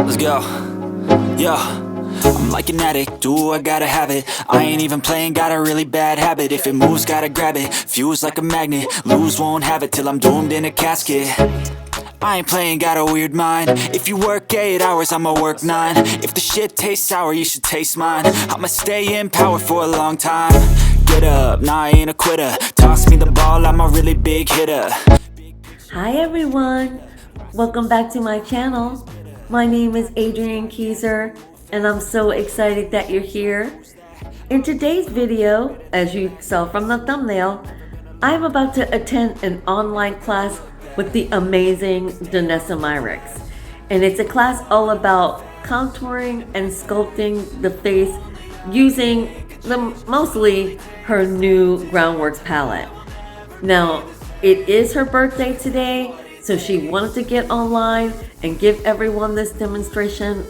Let's go. Yo, I'm like an addict, ooh, I gotta have it. I ain't even playing, got a really bad habit. If it moves, gotta grab it, fuse like a magnet. Lose, won't have it till I'm doomed in a casket. I ain't playing, got a weird mind. If you work 8 hours, I'ma work 9. If the shit tastes sour, you should taste mine. I'ma stay in power for a long time. Get up, nah, I ain't a quitter. Toss me the ball, I'm a really big hitter. Hi everyone, welcome back to my channel. My name is Adrienne Keyser and I'm so excited that you're here. In today's video, as you saw from the thumbnail, I'm about to attend an online class with the amazing Danessa Myricks. And it's a class all about contouring and sculpting the face using mostly her new Groundworks palette. Now, it is her birthday today, so she wanted to get online and give everyone this demonstration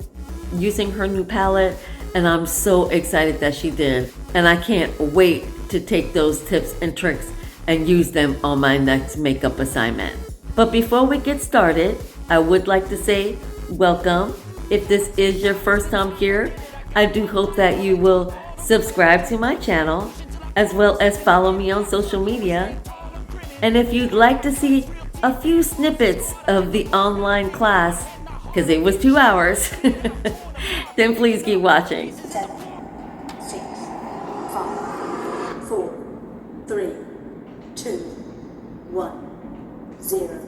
using her new palette, and I'm so excited that she did. And I can't wait to take those tips and tricks and use them on my next makeup assignment. But before we get started, I would like to say welcome. If this is your first time here, I do hope that you will subscribe to my channel as well as follow me on social media. And if you'd like to see a few snippets of the online class, because it was 2 hours, then please keep watching. 7, 6, 5, 4, 3, 2, 1, 0.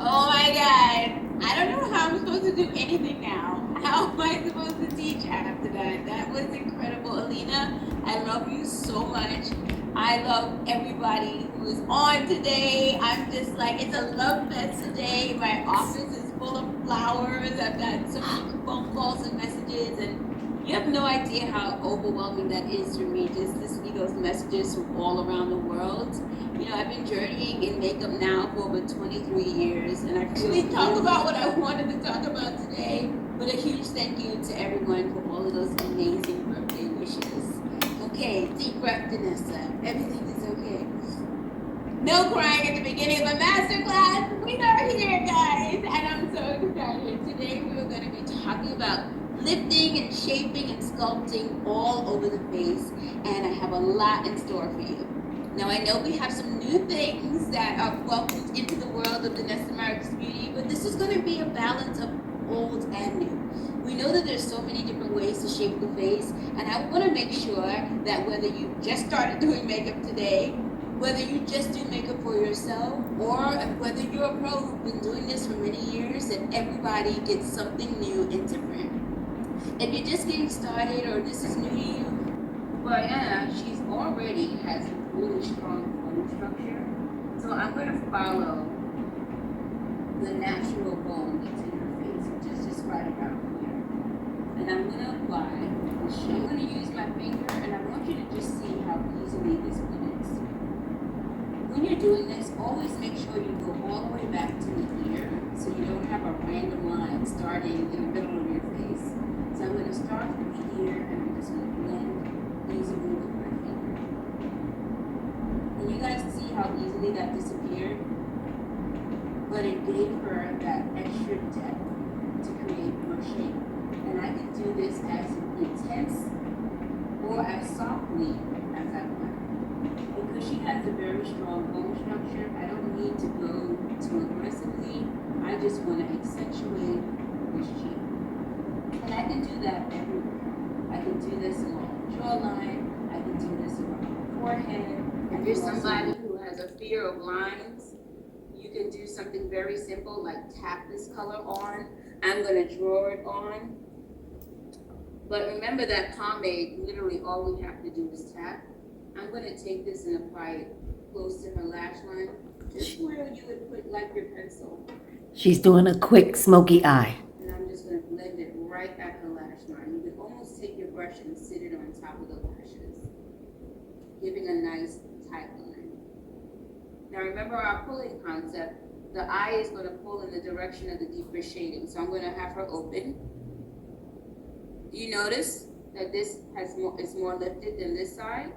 Oh my god, I don't know how I'm supposed to do anything now. How am I supposed to teach after that? That was incredible. Alina, I love you so much. I love everybody who is on today. I'm just like, it's a love fest today. My office is full of flowers. I've got so many phone calls and messages, and you have no idea how overwhelming that is for me just to see those messages from all around the world. You know, I've been journeying in makeup now for over 23 years, and I actually talk about what I wanted to talk about today. But a huge thank you to everyone for all of those amazing birthday wishes. Okay, deep breath, Danessa. Everything is okay. No crying at the beginning of the masterclass. We are here, guys, and I'm so excited. Today we are going to be talking about lifting and shaping and sculpting all over the face, and I have a lot in store for you. Now, I know we have some new things that are welcomed into the world of Danessa Myricks beauty, but this is going to be a balance of old and new. We know that there's so many different ways to shape the face, and I want to make sure that whether you just started doing makeup today, whether you just do makeup for yourself, or whether you're a pro who's been doing this for many years, that everybody gets something new and different. If you're just getting started or this is new to you, Brianna, she's already has really strong bone structure. So I'm going to follow the natural bone that's in her face, which is just right about here. And I'm going to apply the shape. I'm going to use my finger, and I want you to just see how easily this blends. When you're doing this, always make sure you go all the way back to the ear, so you don't have a random line starting in the middle of your face. So I'm going to start from here, and I'm just going to blend easily with my finger. guys see how easily that disappeared? But it gave her that extra depth to create more shape. And I can do this as intense or as softly as I want. Because she has a very strong bone structure, I don't need to go too aggressively. I just want to accentuate this cheek. And I can do that everywhere. I can do this along the jawline, I can do this around the forehead. If you're somebody who has a fear of lines, you can do something very simple like tap this color on. I'm going to draw it on. But remember that pomade, literally all we have to do is tap. I'm going to take this and apply it close to her lash line, just where you would put like your pencil. She's doing a quick smoky eye. And I'm just going to blend it right at her lash line. You can almost take your brush and sit it on top of the lashes, giving a nice tight line. Now remember our pulling concept. The eye is going to pull in the direction of the deeper shading. So I'm going to have her open. Do you notice that this is more lifted than this side?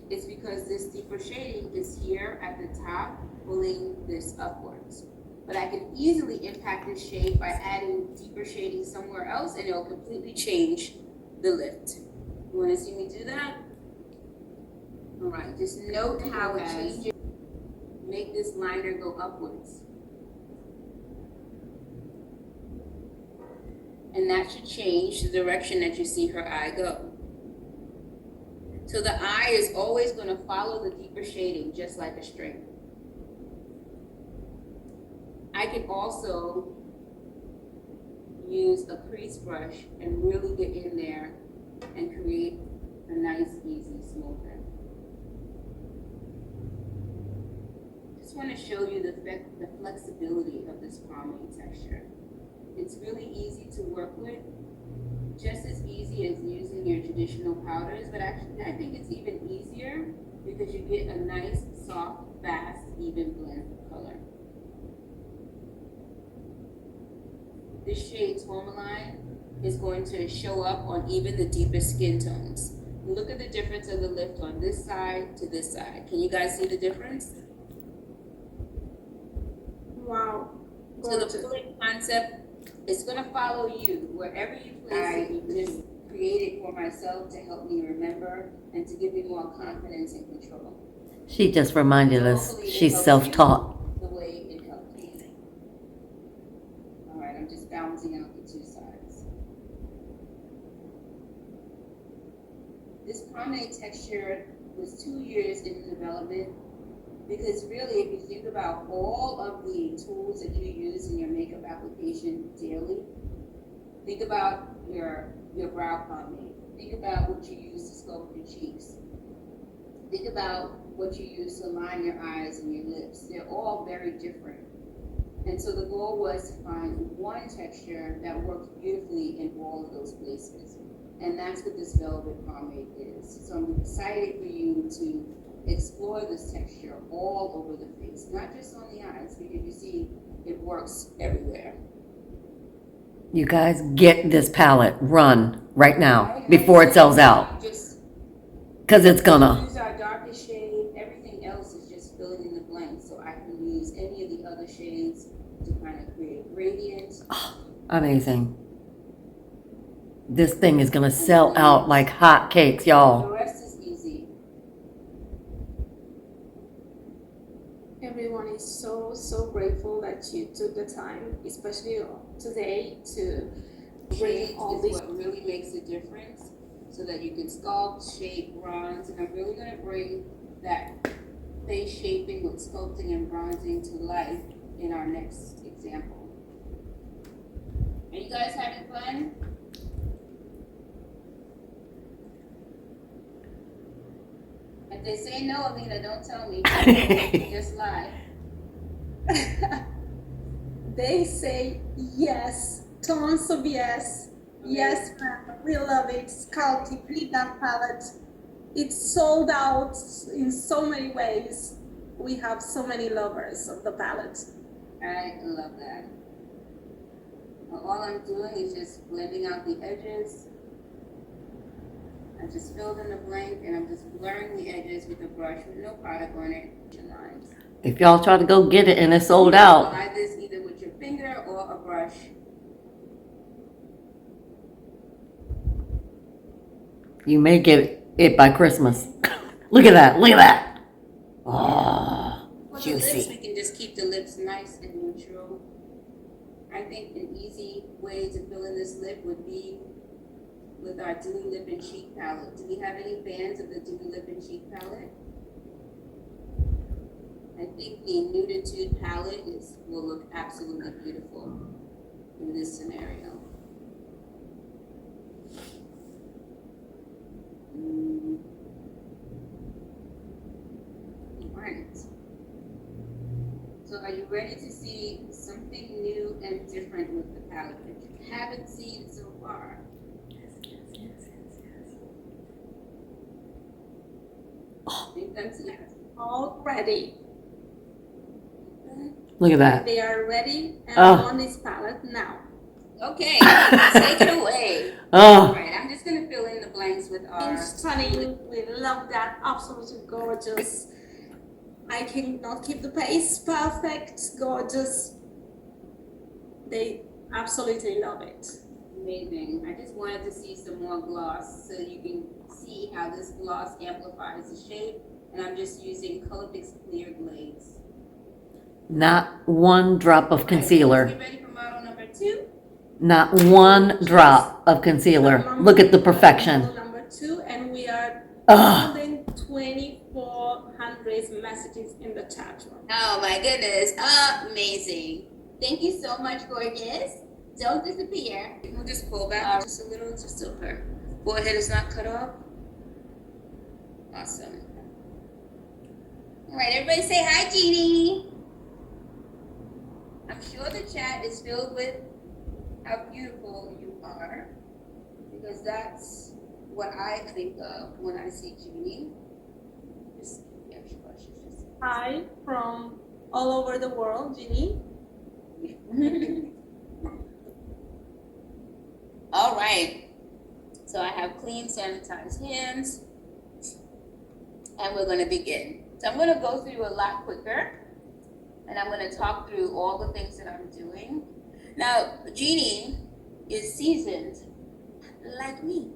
It's because this deeper shading is here at the top, pulling this upwards. But I can easily impact this shade by adding deeper shading somewhere else, and it'll completely change the lift. You want to see me do that? All right, just note how it changes. Make this liner go upwards. And that should change the direction that you see her eye go. So the eye is always going to follow the deeper shading, just like a string. I can also use a crease brush and really get in there and create a nice, easy, smooth line. Just want to show you the flexibility of this pomade texture. It's really easy to work with, just as easy as using your traditional powders, but actually I think it's even easier because you get a nice, soft, fast, even blend of color. This shade Tourmaline is going to show up on even the deepest skin tones. Look at the difference of the lift on this side to this side. Can you guys see the difference? Wow. So the pulling concept is going to follow you wherever you place it. You just create it for myself to help me remember and to give me more confidence and control. She just reminded us she's self-taught. The way it helped me. All right, I'm just balancing out the two sides. This pomade texture was 2 years in development. Because really, if you think about all of the tools that you use in your makeup application daily, think about your brow pomade. Think about what you use to sculpt your cheeks. Think about what you use to line your eyes and your lips. They're all very different. And so the goal was to find one texture that works beautifully in all of those places. And that's what this velvet pomade is. So I'm excited for you to explore this texture all over the face, not just on the eyes, because you see it works everywhere. You guys get this palette, run right now before it sells out, because it's gonna. Use our darkest shade. Everything else is just filling in the blanks, so I can use any of the other shades to kind of create gradient. Oh, amazing. This thing is gonna sell out like hot cakes, y'all. The rest is easy. Everyone is so grateful that you took the time, especially today, to bring all This this. what really makes a difference, so that you can sculpt, shape, bronze, and I'm really going to bring that face shaping with sculpting and bronzing to life in our next example. Are you guys having fun? If they say no, Alina, don't tell me. Just lie. They say yes, tons of yes. Okay. Yes, ma'am. We love it. Sculpting, Read That palette. It's sold out in so many ways. We have so many lovers of the palette. I love that. All I'm doing is just blending out the edges. I just filled in the blank and I'm just blurring the edges with a brush with no product on it. Lines. If y'all try to go get it and it's sold out, Apply this either with your finger or a brush. you may get it by Christmas. Look at that. Look at that. Oh, For the lips, we juicy. can just keep the lips nice and neutral. I think an easy way to fill in this lip would be with our Dewy Lip and Cheek palette. Do we have any fans of the Dewy Lip and Cheek palette? I think the Nuditude palette will look absolutely beautiful in this scenario. Alright. So are you ready to see something new and different with the palette that you haven't seen so far? I think that's yes. All ready. Look at that. They are ready and Oh. on this palette now. Okay, take it away. Oh, Alright, I'm just gonna fill in the blanks with our Stunning. We love that. Absolutely gorgeous. I cannot keep the pace. Perfect. Gorgeous. They absolutely love it. amazing. I just wanted to see some more gloss so you can see how this gloss amplifies the shape. And I'm just using Colorfix Clear Glaze. not one drop of concealer. Get ready for model number 2. Not one drop of concealer. Look at the perfection. Model number 2, and we are Ugh. more than 2,400 messages in the chat room. Oh my goodness, amazing. Thank you so much, gorgeous. Don't disappear. We'll just pull back just a little, just so her forehead is not cut off. Awesome. All right, everybody say hi, Jeannie. I'm sure the chat is filled with how beautiful you are, because that's what I think of when I see Jeannie. Just, yeah, just Hi from all over the world, Ginny. All right, so I have clean, sanitized hands, and we're going to begin. So I'm going to go through a lot quicker, and I'm going to talk through all the things that I'm doing. Now, Jeannie is seasoned like me.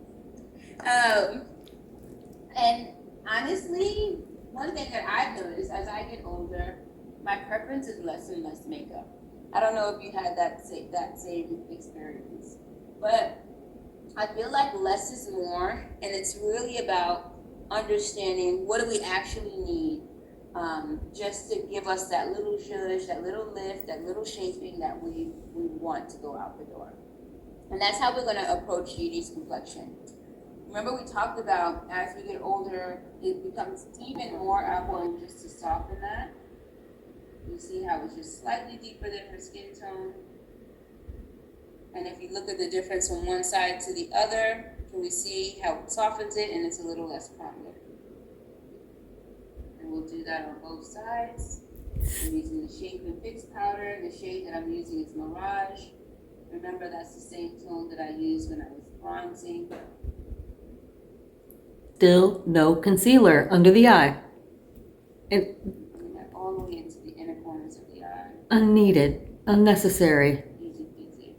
And honestly, one thing that I've noticed as I get older, my preference is less and less makeup. I don't know if you had that same experience, but I feel like less is more, and it's really about understanding what do we actually need, just to give us that little zhuzh, that little lift, that little shaping that we want to go out the door. And that's how we're going to approach Gigi's complexion. Remember, we talked about as we get older, it becomes even more important just to soften that. You see how it's just slightly deeper than her skin tone. And if you look at the difference from one side to the other, can we see how it softens it and it's a little less prominent? And we'll do that on both sides. I'm using the Shape and Fix powder. The shade that I'm using is Mirage. Remember, that's the same tone that I used when I was bronzing. Still no concealer under the eye. It, Bring that all the way into the inner corners of the eye. unneeded, unnecessary. Easy peasy.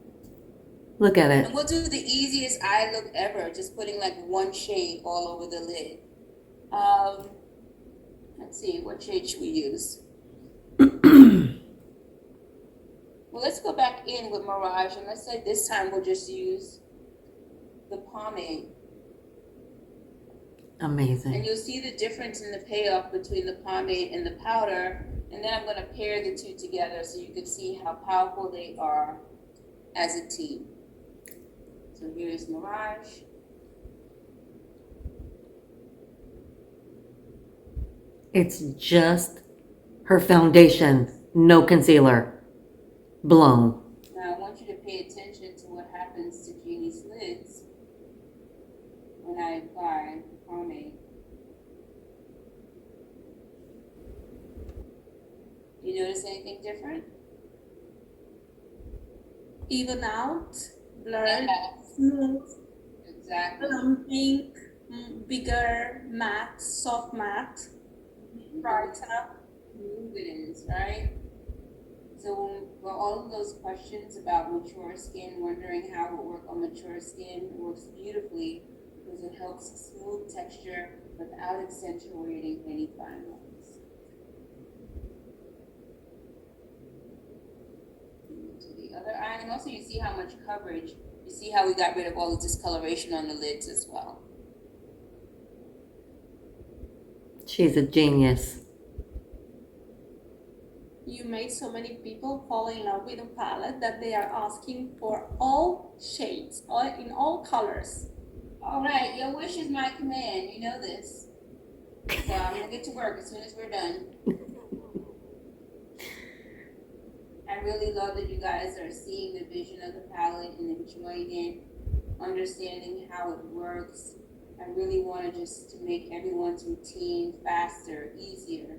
Look at it. And we'll do the easiest eye look ever, just putting like one shade all over the lid. Let's see, what shade should we use? Well, let's go back in with Mirage, and let's say this time we'll just use the pomade. Amazing. And you'll see the difference in the payoff between the pomade and the powder. And then I'm going to pair the two together so you can see how powerful they are as a team. So here's Mirage. It's just her foundation, no concealer. Blown. Now I want you to pay attention to what happens to Jeannie's lids when I apply the pomade. Do you notice anything different? Even out, blurred, Yeah. smooth, Exactly. pink. bigger matte, soft matte, brighter. Smooth it is, right? So for all of those questions about mature skin, wondering how it will work on mature skin, it works beautifully because it helps smooth texture without accentuating any fine lines. To the other eye, and also you see how much coverage, you see how we got rid of all the discoloration on the lids as well. She's a genius. You made so many people fall in love with the palette that they are asking for all shades, in all colors. All right, your wish is my command. You know this. So I'm gonna get to work as soon as we're done. I really love that you guys are seeing the vision of the palette and enjoying it, understanding how it works. I really want to make everyone's routine faster, easier.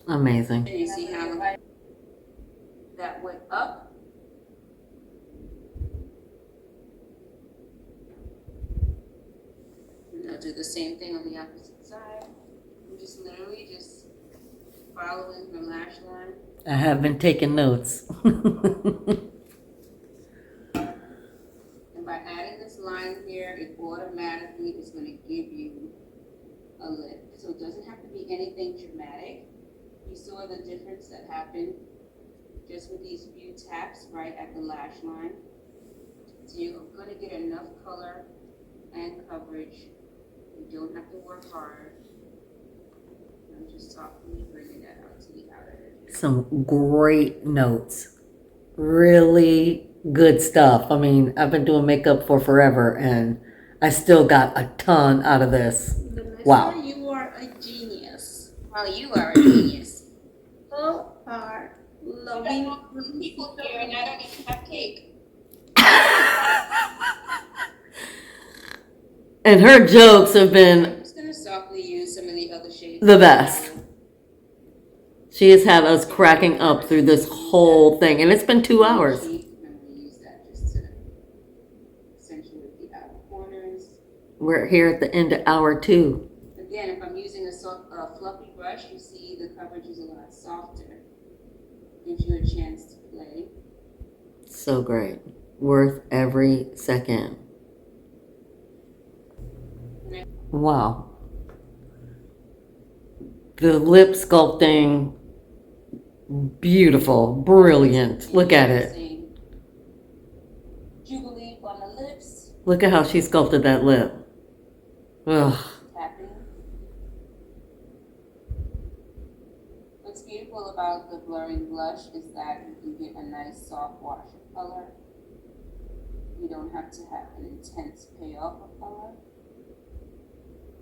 Amazing. And you see how that went up. And I'll do the same thing on the opposite side. I'm just literally just following her lash line. I have been taking notes. And by adding this line here, it automatically is going to give you a lip. So it doesn't have to be anything dramatic. You saw the difference that happened just with these few taps right at the lash line. So you're going to get enough color and coverage. You don't have to work hard. I'm just softly bringing that out to the outer edge. Some great notes. Really good stuff. I mean, I've been doing makeup for forever and I still got a ton out of this. Danessa, Wow. you are a genius. Well, you are a genius. You are loving People here and I don't even have cake. And her jokes have been I'm just going to softly use some of the other shades. the best. She has had us cracking up through this whole thing, and it's been 2 hours. I'm going to use that just to accentuate the outer corners. We're here at the end of hour 2. Again, if I'm using a fluffy brush, you see the coverage is a lot softer. Gives you a chance to play. So great. Worth every second. Wow. The lip sculpting, beautiful, brilliant. Look at it. Jubilee on the lips. Look at how she sculpted that lip. Ugh. Tapping. What's beautiful about the blurring blush is that you can get a nice soft wash of color. You don't have to have an intense payoff of color.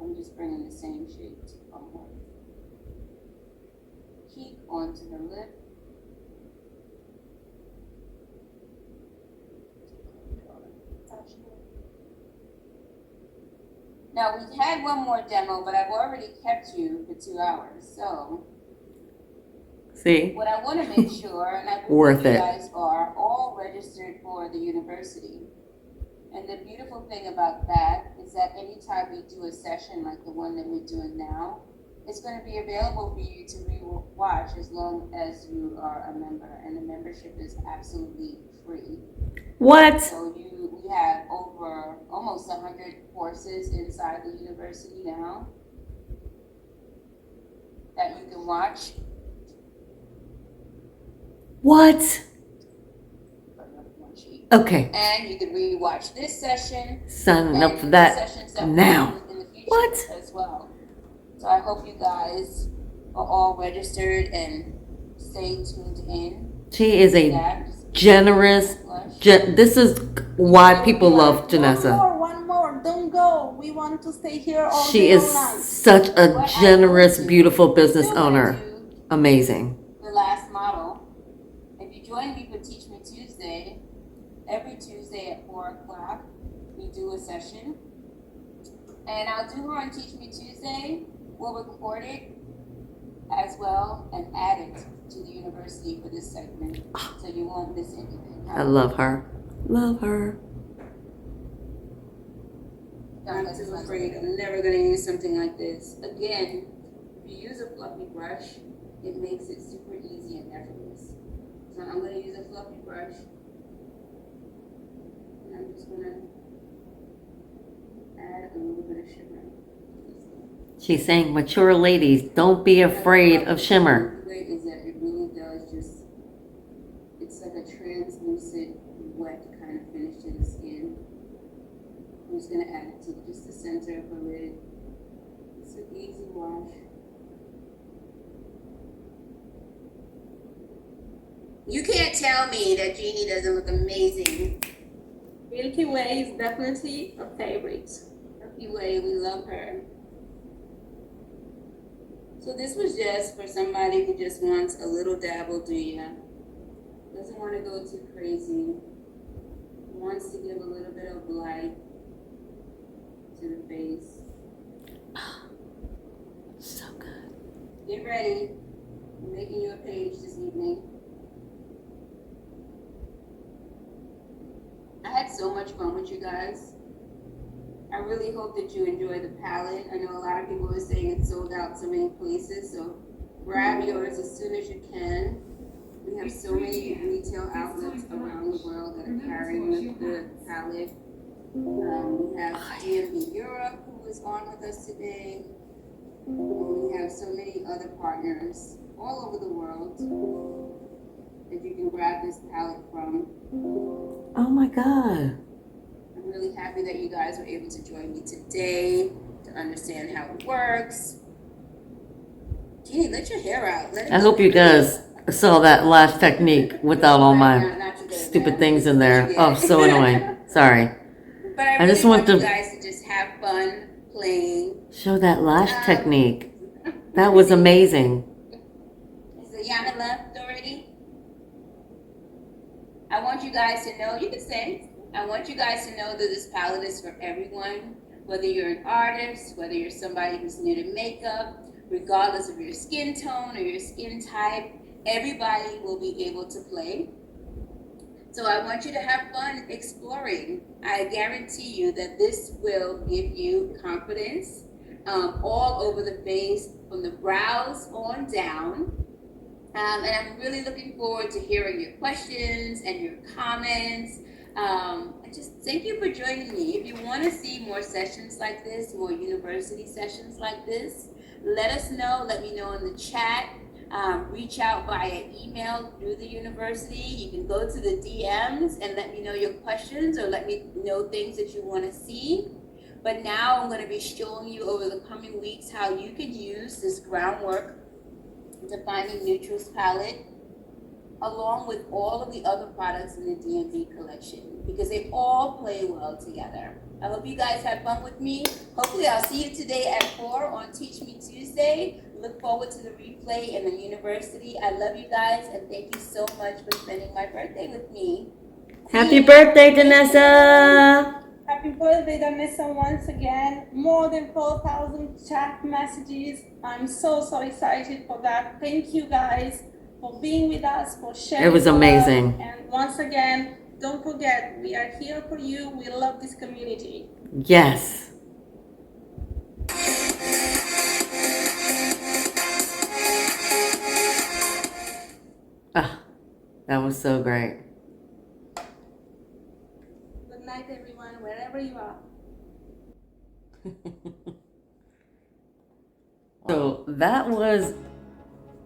I'm just bringing the same shade from her cheek onto her lip. Now we've had one more demo, but I've already kept you for 2 hours. So See? what I want to make sure, and I believe Worth you it. guys are all registered for the university. And the beautiful thing about that is that anytime we do a session like the one that we're doing now, it's going to be available for you to re-watch as long as you are a member. And the membership is absolutely free. What? So we have over almost 100 courses inside the university now that you can watch. What? Okay. And you can re-watch this session. Signing up and for the that sessions that now. we do in the future What? as well. So I hope you guys are all registered and stay tuned in. She is a generous. This is why people love Danessa. One more, don't go. We want to stay here all She day, is all night. such a generous, beautiful business owner. Amazing. The last model. If you join me for Teach Me Tuesday, every Tuesday at 4 o'clock, we do a session. And I'll do her on Teach Me Tuesday. We'll record it as well and add it to the university for this segment so you won't miss anything. I love her. Love her. I'm too afraid. I'm never gonna use something like this. Again, if you use a fluffy brush, it makes it super easy and effortless. So I'm gonna use a fluffy brush. And I'm just gonna add a little bit of shimmer. She's saying, mature ladies, don't be afraid of shimmer. The way is that it really does just, it's like a translucent, wet kind of finish to the skin. I'm just gonna add it to just the center of her lid. It's an easy wash. You can't tell me that Jeannie doesn't look amazing. Milky Way is definitely a favorite. Milky Way, we love her. So this was just for somebody who just wants a little dab will do ya. Doesn't want to go too crazy. Wants to give a little bit of light to the face. So good. Get ready. I'm making you a page this evening. I had so much fun with you guys. I really hope that you enjoy the palette. I know a lot of people are saying it's sold out so many places, so grab yours as soon as you can. We have so many retail outlets around the world that are carrying the palette. We have DMV Europe, who is on with us today. We have so many other partners all over the world that you can grab this palette from. Oh my God. I'm really happy that you guys were able to join me today to understand how it works. Jeannie, let your hair out. I hope you guys saw that lash technique without all my stupid things in there. Oh, so annoying. Sorry. But I just really want you to guys to just have fun playing. show that lash technique. That was amazing. Is Yana left already? I want you guys to know, you can say, I want you guys to know that this palette is for everyone, whether you're an artist, whether you're somebody who's new to makeup, regardless of your skin tone or your skin type, everybody will be able to play. So I want you to have fun exploring. I guarantee you that this will give you confidence all over the face, from the brows on down. And I'm really looking forward to hearing your questions and your comments. And just thank you for joining me. If you want to see more sessions like this, more university sessions like this, let us know. Let me know in the chat. Reach out via email through the university. You can go to the DMs and let me know your questions or let me know things that you want to see. But now I'm going to be showing you over the coming weeks how you can use this groundwork Defining Neutrals palette along with all of the other products in the DMV collection because they all play well together. I hope you guys had fun with me. Hopefully I'll see you today at 4 on Teach Me Tuesday. Look forward to the replay in the university. I love you guys and thank you so much for spending my birthday with me. Happy birthday, Danessa! Happy birthday, Danessa, once again. More than 4,000 chat messages. I'm so excited for that. Thank you guys for being with us, for sharing. It was amazing. And once again, don't forget, we are here for you. We love this community. Yes. Ah, that was so great. Good night, everyone, wherever you are. So that was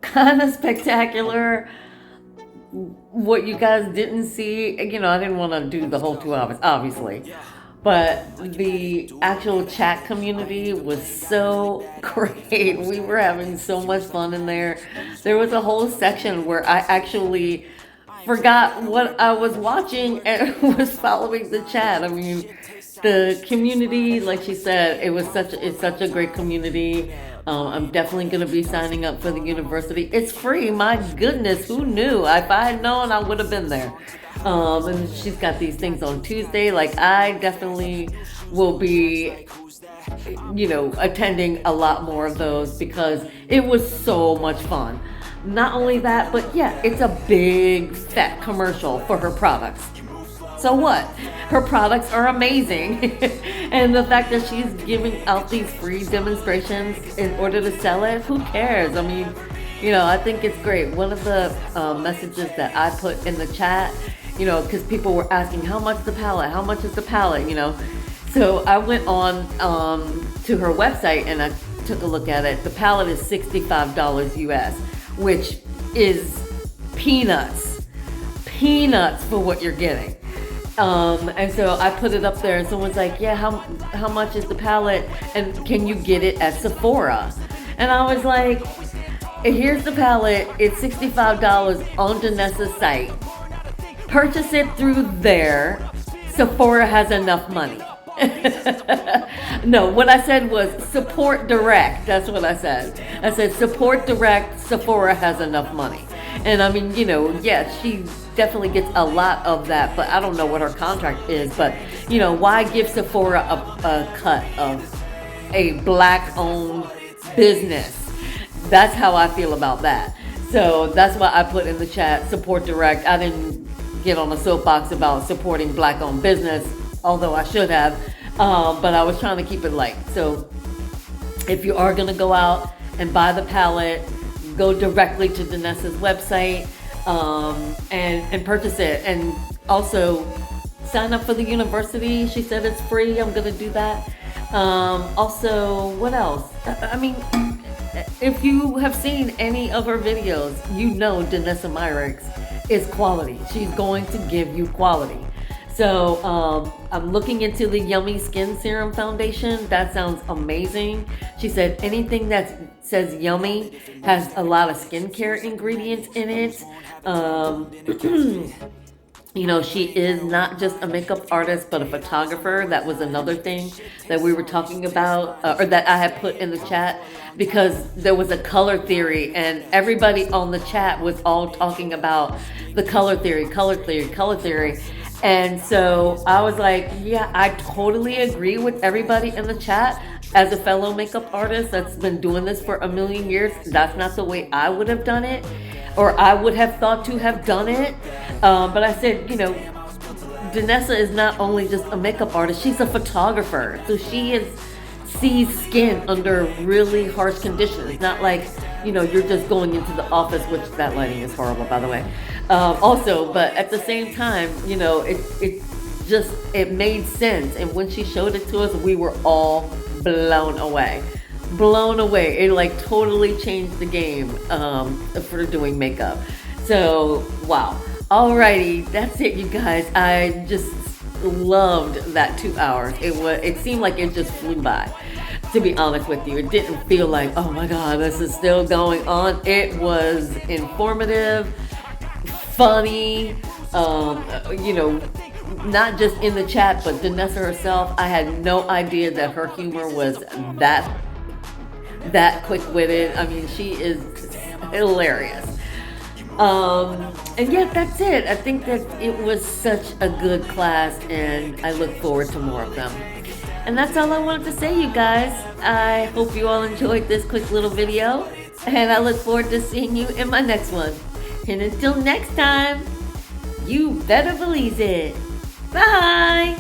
kind of spectacular. What you guys didn't see, you know, I didn't want to do the whole 2 hours, obviously. But the actual chat community was so great. We were having so much fun in there. There was a whole section where I actually forgot what I was watching and was following the chat. I mean, the community, like she said, it's such a great community. I'm definitely going to be signing up for the university. It's free. My goodness, who knew? If I had known, I would have been there. And she's got these things on Tuesday. Like, I definitely will be, you know, attending a lot more of those because it was so much fun. Not only that, but yeah, it's a big fat commercial for her products. so what? Her products are amazing. And the fact that she's giving out these free demonstrations in order to sell it, who cares? I mean, you know, I think it's great. One of the messages that I put in the chat, you know, because people were asking, how much the palette? How much is the palette? You know, so I went on to her website and I took a look at it. The palette is $65 US, which is peanuts for what you're getting. And so I put it up there and someone's like, yeah, how much is the palette and can you get it at Sephora? And I was like, here's the palette, it's $65 on Danessa's site. Purchase it through there. Sephora has enough money. No, what I said was support direct. That's what I said. I said support direct. Sephora has enough money. And I mean, you know, yeah, she definitely gets a lot of that, but I don't know what her contract is. But, you know, why give Sephora a cut of a black-owned business? That's how I feel about that. So that's why I put in the chat, support direct. I didn't get on a soapbox about supporting black-owned business, although I should have, but I was trying to keep it light. So if you are going to go out and buy the palette, go directly to Danessa's website and purchase it. And also sign up for the university. She said it's free. I'm going to do that. Also, what else? I mean, if you have seen any of her videos, you know Danessa Myricks is quality. She's going to give you quality. So I'm looking into the Yummy Skin Serum Foundation. That sounds amazing. She said anything that says yummy has a lot of skincare ingredients in it. You know, she is not just a makeup artist, but a photographer. That was another thing that we were talking about, or that I had put in the chat, because there was a color theory and everybody on the chat was all talking about the color theory. And so I was like, yeah, I totally agree with everybody in the chat. As a fellow makeup artist that's been doing this for a million years, that's not the way I would have done it, or I would have thought to have done it. But I said, you know, Danessa is not only just a makeup artist, she's a photographer. So she sees skin under really harsh conditions. It's not like, you know, you're just going into the office, which that lighting is horrible, by the way. Also, but at the same time, you know, it made sense. And when she showed it to us, we were all blown away. It like totally changed the game for doing makeup. So, wow. Alrighty, that's it, you guys. I just loved that 2 hours. It seemed like it just flew by, to be honest with you. It didn't feel like, oh my God, this is still going on. It was informative, funny, you know, not just in the chat, but Danessa herself. I had no idea that her humor was that quick-witted. I mean, she is hilarious. And yeah, that's it. I think that it was such a good class, and I look forward to more of them. And that's all I wanted to say, you guys. I hope you all enjoyed this quick little video, and I look forward to seeing you in my next one. And until next time, you better believe it. Bye!